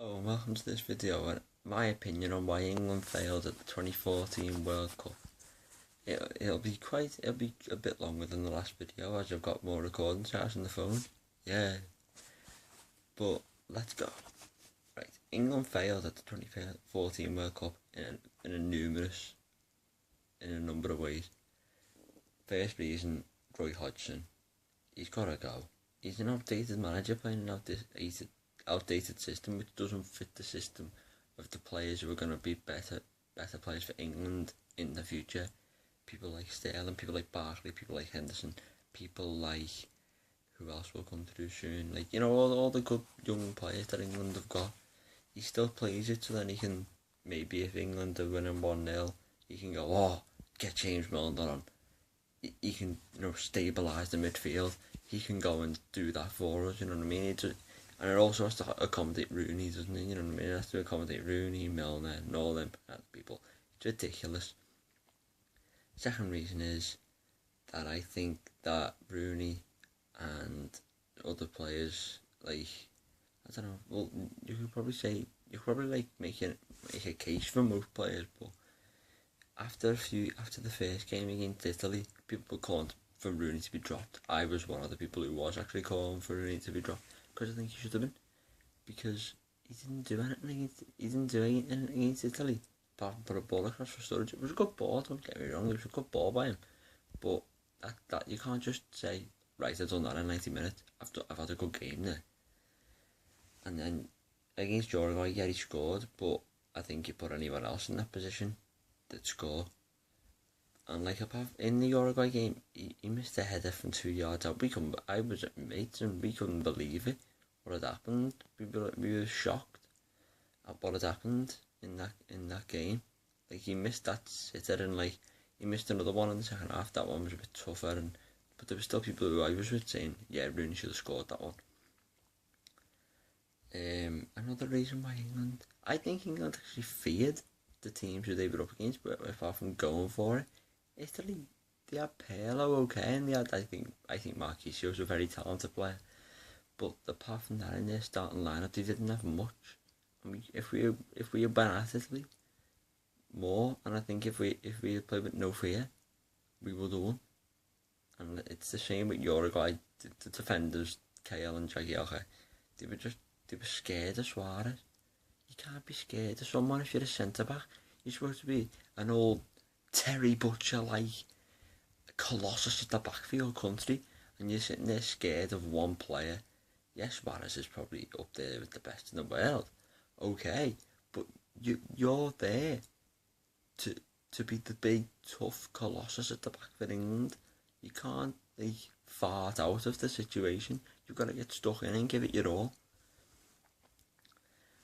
Oh, and welcome to this video and my opinion on why England failed at the 2014 World Cup. It'll be a bit longer than the last video as I've got more recording charge on the phone. Yeah, but let's go. Right, England failed at the 2014 World Cup in a number of ways. First reason, Roy Hodgson. He's got to go. He's an outdated manager playing an outdated system which doesn't fit the system of the players who are going to be better players for England in the future. People like Sterling, people like Barkley, people like Henderson, people like who else will come through soon. Like, all the good young players that England have got. He still plays it so then he can, maybe if England are winning 1-0, he can go, get James Milner on. He can, stabilise the midfield. He can go and do that for us, you know what I mean? And it also has to accommodate Rooney, doesn't it? You know what I mean? It has to accommodate Rooney, Milner, and all them people. It's ridiculous. Second reason is that I think that Rooney and other players, like, I don't know, well, you could probably make a case for most players, but after the first game against Italy, people were calling for Rooney to be dropped. I was one of the people who was actually calling for Rooney to be dropped because I think he should have been, because he didn't do anything against Italy apart from put a ball across for Sturridge. It was a good ball, don't get me wrong, it was a good ball by him, but that you can't just say, right, I've done that in 90 minutes, I've had a good game there. And then against Uruguay, yeah, he scored, but I think you put anyone else in that position that score. And like in the Uruguay game, he missed a header from 2 yards out. I was at mates and we couldn't believe it. What had happened? We were shocked at what had happened in that game. Like, he missed that sitter and like he missed another one in the second half. That one was a bit tougher, but there were still people who I was with saying, yeah, Rooney should have scored that one. Another reason why I think England actually feared the teams who they were up against, but apart from going for it, Italy, they had Pirlo, okay, and I think Marquisio's a very talented player, but apart from that, in their starting lineup, they didn't have much. I mean, if we had been at Italy more, and I think if we had played with no fear, we would have won. And it's the same with Uruguay. The defenders, Cahill and Jagielka, they were scared of Suarez. You can't be scared of someone if you're a centre-back. You're supposed to be an old Terry Butcher-like colossus at the backfield country, and you're sitting there scared of one player. Yes, Suarez is probably up there with the best in the world. Okay, but you're there to be the big, tough colossus at the back for England. You can't, like, fart out of the situation. You've got to get stuck in and give it your all.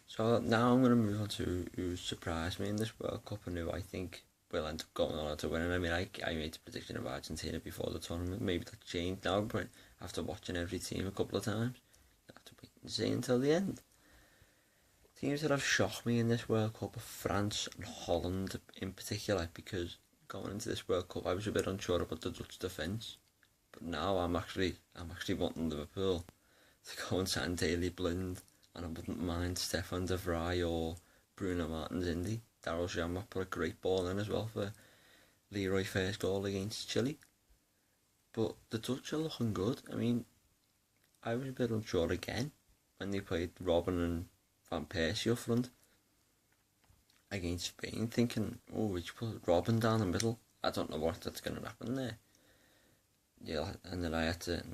So now I'm going to move on to who surprised me in this World Cup and who I think will end up going on to win. And I mean, I made a prediction of Argentina before the tournament. Maybe that's changed now, but after watching every team a couple of times, you have to wait and see until the end. Teams that have shocked me in this World Cup are France and Holland in particular, because going into this World Cup I was a bit unsure about the Dutch defence, but now I'm actually wanting Liverpool to go and sign Daley Blind, and I wouldn't mind Stefan de Vrij or Bruno Martins Indy. Daryl Janmaat put a great ball in as well for Leroy's first goal against Chile. But the Dutch are looking good. I mean, I was a bit unsure again when they played Robben and Van Persie up front against Spain, thinking, we should put Robben down the middle. I don't know that's going to happen there. Yeah, and then I had to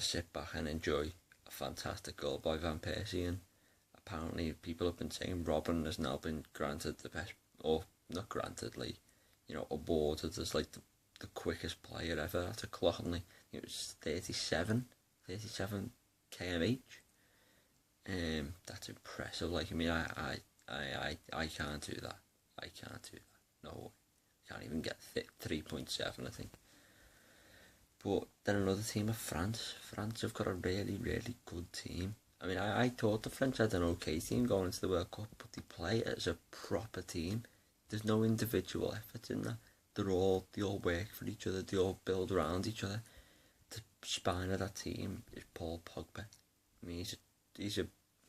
sit back and enjoy a fantastic goal by Van Persie, and apparently people have been saying Robben has now been granted the best, or not granted, like, awarded as like the quickest player ever at a clock, and like, it was 37 kmh. That's impressive. Like, I mean, I can't do that. I can't do that. No way. I can't even get 3.7, I think. But then another team of France. France have got a really, really good team. I mean, I thought the French had an okay team going into the World Cup, but they play as a proper team. There's no individual effort in that. They all work for each other. They all build around each other. The spine of that team is Paul Pogba. I mean,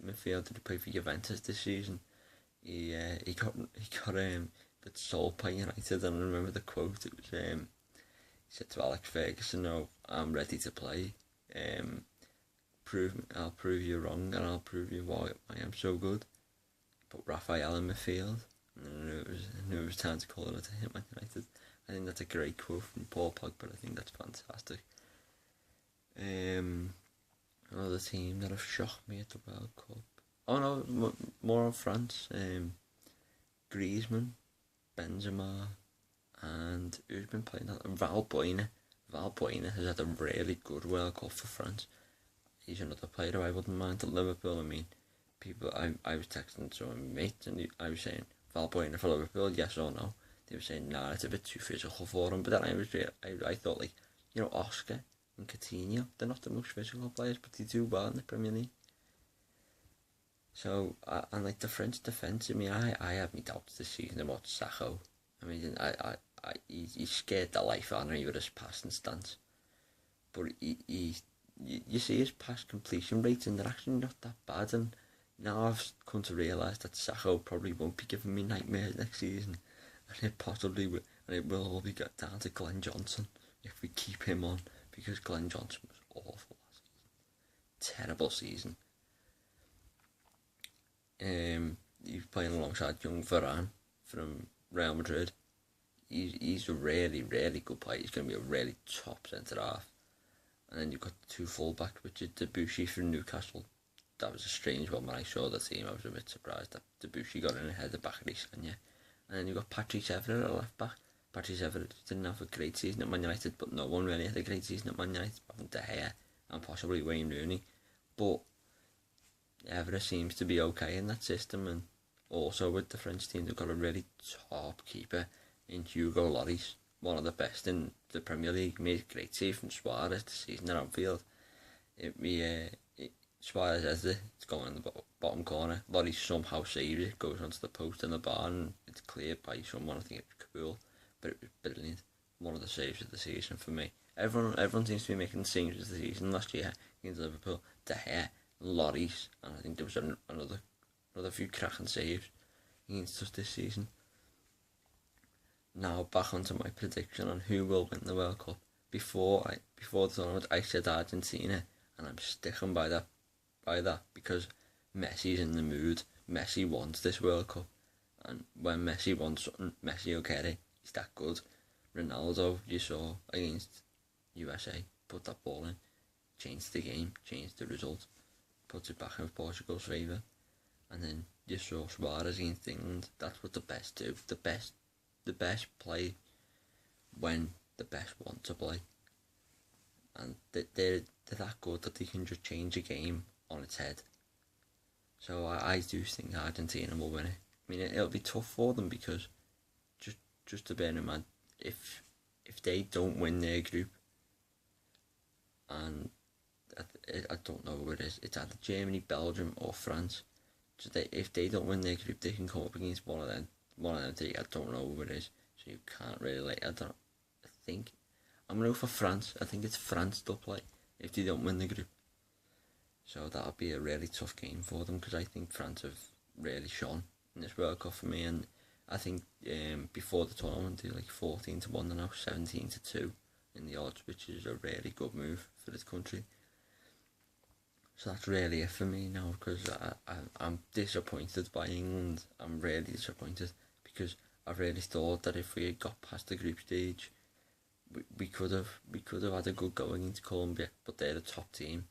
midfielder who played for Juventus this season. He got sold by United, and I remember the quote. It was he said to Alex Ferguson, "No, I'm ready to play. I'll prove you wrong, and I'll prove you why I am so good." Put Raphael in midfield, and I knew it was time to call it to him Man United. I think that's a great quote from Paul Pogba. I think that's fantastic. Another team that have shocked me at the World Cup. Oh no, more on France. Griezmann, Benzema, and who's been playing that? Valbuena. Valbuena has had a really good World Cup for France. He's another player I wouldn't mind at Liverpool. I mean, I was texting to my mate, and I was saying Valbuena for Liverpool, yes or no. They were saying nah, it's a bit too physical for him. But then I thought, like, Oscar and Coutinho, they're not the most physical players, but they do well in the Premier League. So and like the French defence, I mean, I have my doubts this season about Sakho. I mean, he scared the life out of me with his passing stance. But you see his pass completion rates, and they're actually not that bad. And now I've come to realise that Sakho probably won't be giving me nightmares next season, and it possibly will, and it will all be got down to Glenn Johnson if we keep him on, because Glenn Johnson was awful last season, terrible season. He's playing alongside young Varane from Real Madrid. He's a really, really good player. He's going to be a really top centre half. And then you've got the two fullbacks, Richard Debuchy from Newcastle. That was a strange one when I saw the team. I was a bit surprised that Debuchy got in ahead of Bakary Sagna. And then you've got Patrice Evra at left back. Patrice Evra didn't have a great season at Man United, but no one really had a great season at Man United, apart from De Gea and possibly Wayne Rooney. But Evra seems to be okay in that system, and also with the French team, they've got a really top keeper in Hugo Lloris, one of the best in the Premier League. Made a great save from Suarez this season at Anfield. Suarez has it, it's going in the bottom corner. Lloris somehow saves it, goes onto the post in the bar, and it's cleared by someone. I think it's cool, but it was brilliant. One of the saves of the season for me. Everyone seems to be making saves of the season last year against Liverpool. De Gea, Lloris, and I think there was another few cracking saves against us this season. Now back onto my prediction on who will win the World Cup. Before the tournament, I said Argentina, and I'm sticking by that because Messi's in the mood. Messi wants this World Cup, and when Messi wants something, Messi will get it. He's that good. Ronaldo, you saw against USA, put that ball in, changed the game, changed the result, puts it back in Portugal's favour. And then you saw Suarez against England. That's what the best do. The best play when the best want to play, and they're that good that they can just change a game on its head. So I do think Argentina will win it. I mean, it'll be tough for them because just to bear in mind, if they don't win their group, and I don't know who it is, it's either Germany, Belgium or France. So if they don't win their group, they can come up against one of them three. I don't know who it is, so you can't really I think I'm going to go for France. I think it's France they'll play if they don't win the group. So that'll be a really tough game for them, because I think France have really shone in this World Cup for me, and I think before the tournament they're like 14-1 and now 17-2 in the odds, which is a really good move for this country. So that's really it for me now, because I'm disappointed by England. I'm really disappointed, because I really thought that if we had got past the group stage, we could have had a good go against Colombia, but they're the top team.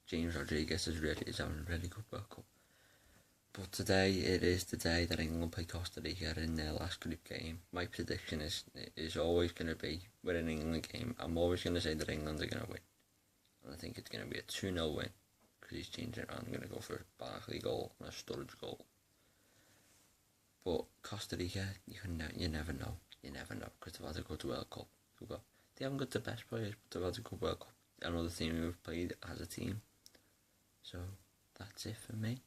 James Rodriguez is having a really good World Cup. But today, it is the day that England play Costa Rica in their last group game. My prediction is always going to be, with an England game, I'm always going to say that England are going to win. And I think it's going to be a 2-0 win, because he's changing it around. I'm going to go for a Barkley goal and a Sturridge goal. But Costa Rica, you never know. You never know, because they've had a good World Cup. They haven't got the best players, but they've had a good World Cup. Another team who've played as a team. So that's it for me.